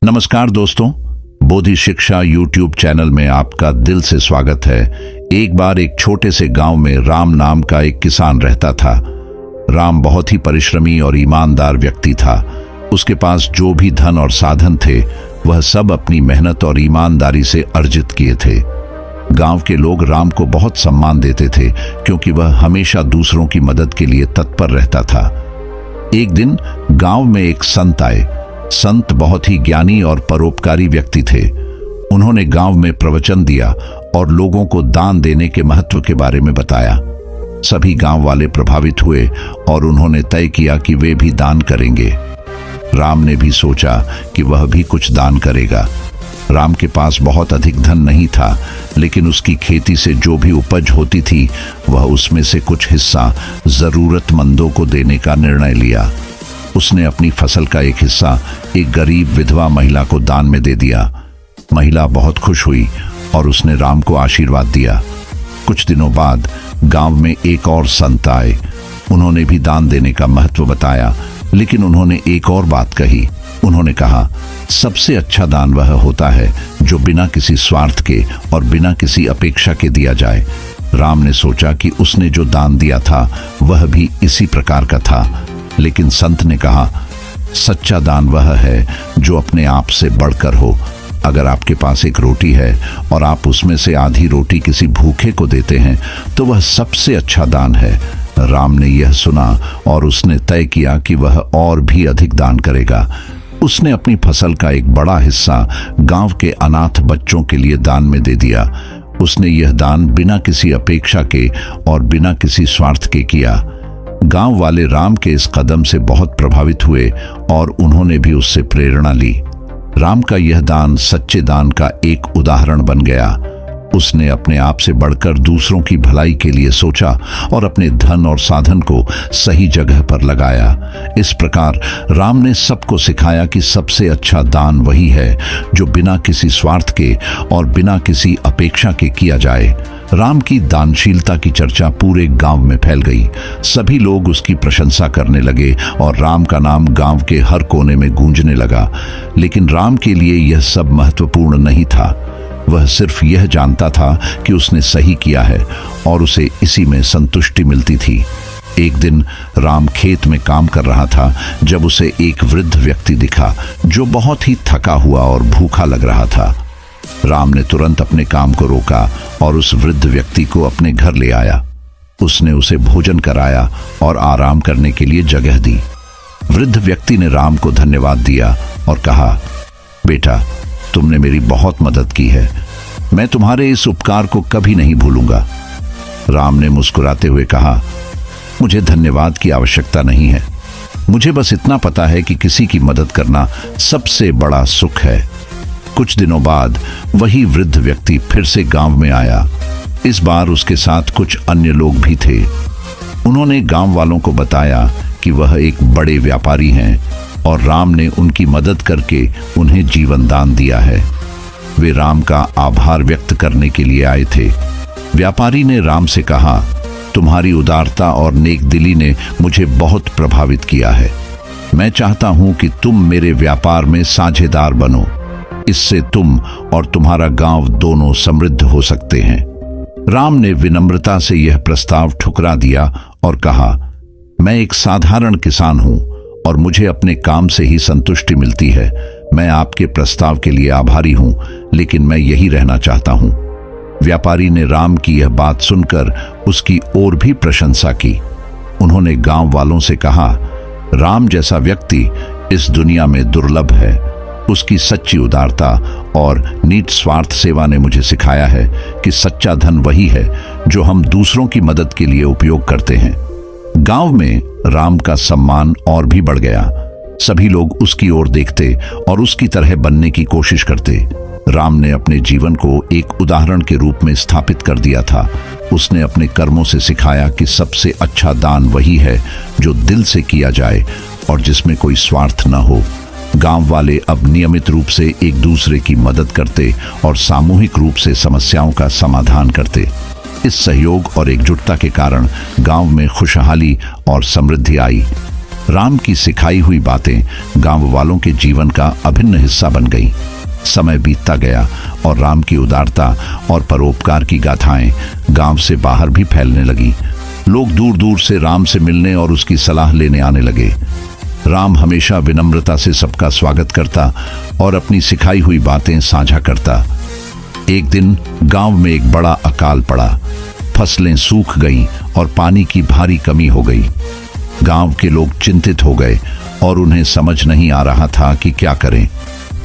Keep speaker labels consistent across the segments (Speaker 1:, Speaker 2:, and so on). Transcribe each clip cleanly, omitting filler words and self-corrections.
Speaker 1: नमस्कार दोस्तों, बोधि शिक्षा यूट्यूब चैनल में आपका दिल से स्वागत है। एक बार एक छोटे से गांव में राम नाम का एक किसान रहता था। राम बहुत ही परिश्रमी और ईमानदार व्यक्ति था। उसके पास जो भी धन और साधन थे वह सब अपनी मेहनत और ईमानदारी से अर्जित किए थे। गांव के लोग राम को बहुत सम्मान देते थे क्योंकि वह हमेशा दूसरों की मदद के लिए तत्पर रहता था। एक दिन गांव में एक संत आए। संत बहुत ही ज्ञानी और परोपकारी व्यक्ति थे। उन्होंने गांव में प्रवचन दिया और लोगों को दान देने के महत्व के बारे में बताया। सभी गांव वाले प्रभावित हुए और उन्होंने तय किया कि वे भी दान करेंगे। राम ने भी सोचा कि वह भी कुछ दान करेगा। राम के पास बहुत अधिक धन नहीं था, लेकिन उसकी खेती से जो भी उपज होती थी वह उसमें से कुछ हिस्सा जरूरतमंदों को देने का निर्णय लिया। उसने अपनी फसल का एक हिस्सा एक गरीब विधवा महिला को दान में दे दिया। महिला बहुत खुश हुई और उसने राम को आशीर्वाद दिया। कुछ दिनों बाद गांव में एक और संत आए। उन्होंने भी दान देने का महत्व बताया, लेकिन उन्होंने एक और बात कही। उन्होंने कहा, सबसे अच्छा दान वह होता है जो बिना किसी स्वार्थ के और बिना किसी अपेक्षा के दिया जाए। राम ने सोचा कि उसने जो दान दिया था वह भी इसी प्रकार का था, लेकिन संत ने कहा, सच्चा दान वह है जो अपने आप से बढ़कर हो। अगर आपके पास एक रोटी है और आप उसमें से आधी रोटी किसी भूखे को देते हैं तो वह सबसे अच्छा दान है। राम ने यह सुना और उसने तय किया कि वह और भी अधिक दान करेगा। उसने अपनी फसल का एक बड़ा हिस्सा गांव के अनाथ बच्चों के लिए दान में दे दिया। उसने यह दान बिना किसी अपेक्षा के और बिना किसी स्वार्थ के किया। गांव वाले राम के इस कदम से बहुत प्रभावित हुए और उन्होंने भी उससे प्रेरणा ली। राम का यह दान सच्चे दान का एक उदाहरण बन गया। उसने अपने आप से बढ़कर दूसरों की भलाई के लिए सोचा और अपने धन और साधन को सही जगह पर लगाया। इस प्रकार राम ने सबको सिखाया कि सबसे अच्छा दान वही है जो बिना किसी स्वार्थ के और बिना किसी अपेक्षा के किया जाए। राम की दानशीलता की चर्चा पूरे गांव में फैल गई। सभी लोग उसकी प्रशंसा करने लगे और राम का नाम गांव के हर कोने में गूंजने लगा। लेकिन राम के लिए यह सब महत्वपूर्ण नहीं था। वह सिर्फ यह जानता था कि उसने सही किया है और उसे इसी में संतुष्टि मिलती थी। एक दिन राम खेत में काम कर रहा था जब उसे एक वृद्ध व्यक्ति दिखा जो बहुत ही थका हुआ और भूखा लग रहा था। राम ने तुरंत अपने काम को रोका और उस वृद्ध व्यक्ति को अपने घर ले आया। उसने उसे भोजन कराया और आराम करने के लिए जगह दी। वृद्ध व्यक्ति ने राम को धन्यवाद दिया और कहा, बेटा, तुमने मेरी बहुत मदद की है। मैं तुम्हारे इस उपकार को कभी नहीं भूलूंगा। राम ने मुस्कुराते हुए कहा, मुझे धन्यवाद की आवश्यकता नहीं है। मुझे बस इतना पता है कि किसी की मदद करना सबसे बड़ा सुख है। कुछ दिनों बाद वही वृद्ध व्यक्ति फिर से गांव में आया। इस बार उसके साथ कुछ अन्य लोग भी थे। उन्होंने गांव वालों को बताया कि वह एक बड़े व्यापारी हैं और राम ने उनकी मदद करके उन्हें जीवन दान दिया है। वे राम का आभार व्यक्त करने के लिए आए थे। व्यापारी ने राम से कहा, तुम्हारी उदारता और नेकदिली ने मुझे बहुत प्रभावित किया है। मैं चाहता हूं कि तुम मेरे व्यापार में साझेदार बनो। इससे तुम और तुम्हारा गांव दोनों समृद्ध हो सकते हैं। राम ने विनम्रता से यह प्रस्ताव ठुकरा दिया और कहा, मैं एक साधारण किसान हूं और मुझे अपने काम से ही संतुष्टि मिलती है। मैं आपके प्रस्ताव के लिए आभारी हूं, लेकिन मैं यही रहना चाहता हूं। व्यापारी ने राम की यह बात सुनकर उसकी और भी प्रशंसा की। उन्होंने गांव वालों से कहा, राम जैसा व्यक्ति इस दुनिया में दुर्लभ है। उसकी सच्ची उदारता और निस्वार्थ सेवा ने मुझे सिखाया है कि सच्चा धन वही है जो हम दूसरों की मदद के लिए उपयोग करते हैं। गांव में राम का सम्मान और भी बढ़ गया। सभी लोग उसकी ओर देखते और उसकी तरह बनने की कोशिश करते। राम ने अपने जीवन को एक उदाहरण के रूप में स्थापित कर दिया था। उसने अपने कर्मों से सिखाया कि सबसे अच्छा दान वही है जो दिल से किया जाए और जिसमें कोई स्वार्थ न हो। गांव वाले अब नियमित रूप से एक दूसरे की मदद करते और सामूहिक रूप से समस्याओं का समाधान करते। इस सहयोग और एकजुटता के कारण गांव में खुशहाली और समृद्धि आई। राम की सिखाई हुई बातें गांव वालों के जीवन का अभिन्न हिस्सा बन गई। समय बीतता गया और राम की उदारता और परोपकार की गाथाएं गांव से बाहर भी फैलने लगी। लोग दूर दूर से राम से मिलने और उसकी सलाह लेने आने लगे। राम हमेशा विनम्रता से सबका स्वागत करता और अपनी सिखाई हुई बातें साझा करता। एक दिन गांव में एक बड़ा अकाल पड़ा। फसलें सूख गईं और पानी की भारी कमी हो गई। गांव के लोग चिंतित हो गए और उन्हें समझ नहीं आ रहा था कि क्या करें।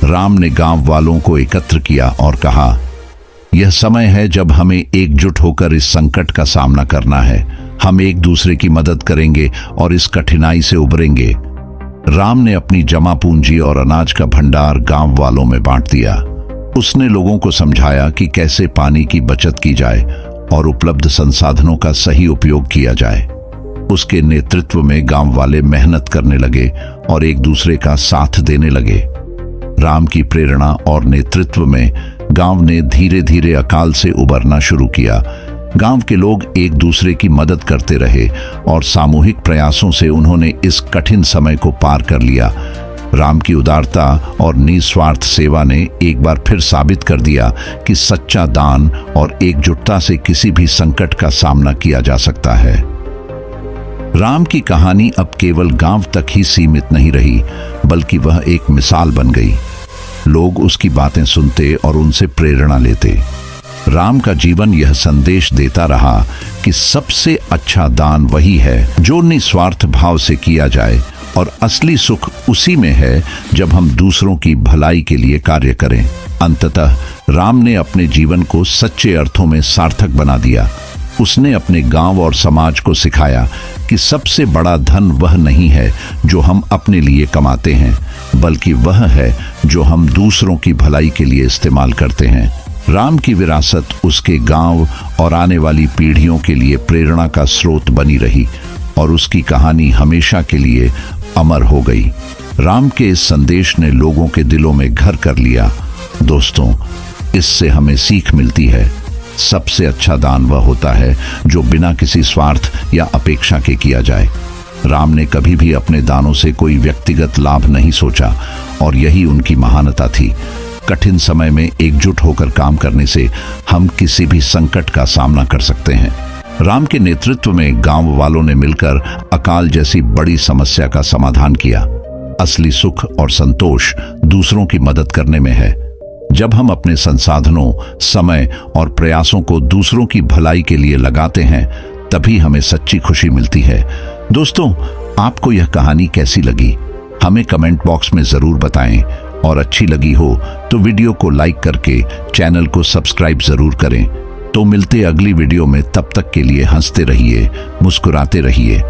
Speaker 1: राम ने गांव वालों को एकत्र किया और कहा, यह समय है जब हमें एकजुट होकर इस संकट का सामना करना है। हम एक दूसरे की मदद करेंगे और इस कठिनाई से उबरेंगे। राम ने अपनी जमा पूंजी और अनाज का भंडार गांव वालों में बांट दिया। उसने लोगों को समझाया कि कैसे पानी की बचत की जाए और उपलब्ध संसाधनों का सही उपयोग किया जाए। उसके नेतृत्व में गांव वाले मेहनत करने लगे और एक दूसरे का साथ देने लगे। राम की प्रेरणा और नेतृत्व में गांव ने धीरे धीरे अकाल से उबरना शुरू किया। गांव के लोग एक दूसरे की मदद करते रहे और सामूहिक प्रयासों से उन्होंने इस कठिन समय को पार कर लिया। राम की उदारता और निस्वार्थ सेवा ने एक बार फिर साबित कर दिया कि सच्चा दान और एकजुटता से किसी भी संकट का सामना किया जा सकता है। राम की कहानी अब केवल गांव तक ही सीमित नहीं रही, बल्कि वह एक मिसाल बन गई। लोग उसकी बातें सुनते और उनसे प्रेरणा लेते। राम का जीवन यह संदेश देता रहा कि सबसे अच्छा दान वही है जो निस्वार्थ भाव से किया जाए, और असली सुख उसी में है जब हम दूसरों की भलाई के लिए कार्य करें। अंततः राम ने अपने जीवन को सच्चे अर्थों में सार्थक बना दिया। उसने अपने गांव और समाज को सिखाया कि सबसे बड़ा धन वह नहीं है जो हम अपने लिए कमाते हैं, बल्कि वह है जो हम दूसरों की भलाई के लिए इस्तेमाल करते हैं। राम की विरासत उसके गांव और आने वाली पीढ़ियों के लिए प्रेरणा का स्रोत बनी रही और उसकी कहानी हमेशा के लिए अमर हो गई। राम के इस संदेश ने लोगों के दिलों में घर कर लिया। दोस्तों, इससे हमें सीख मिलती है, सबसे अच्छा दान वह होता है जो बिना किसी स्वार्थ या अपेक्षा के किया जाए। राम ने कभी भी अपने दानों से कोई व्यक्तिगत लाभ नहीं सोचा और यही उनकी महानता थी। कठिन समय में एकजुट होकर काम करने से हम किसी भी संकट का सामना कर सकते हैं। राम के नेतृत्व में गांव वालों ने मिलकर अकाल जैसी बड़ी समस्या का समाधान किया। असली सुख और संतोष दूसरों की मदद करने में है। जब हम अपने संसाधनों, समय और प्रयासों को दूसरों की भलाई के लिए लगाते हैं, तभी हमें सच्ची खुशी मिलती है। दोस्तों, आपको यह कहानी कैसी लगी? हमें कमेंट बॉक्स में जरूर बताएं, और अच्छी लगी हो तो वीडियो को लाइक करके चैनल को सब्सक्राइब जरूर करें। तो मिलते अगली वीडियो में, तब तक के लिए हंसते रहिए, मुस्कुराते रहिए।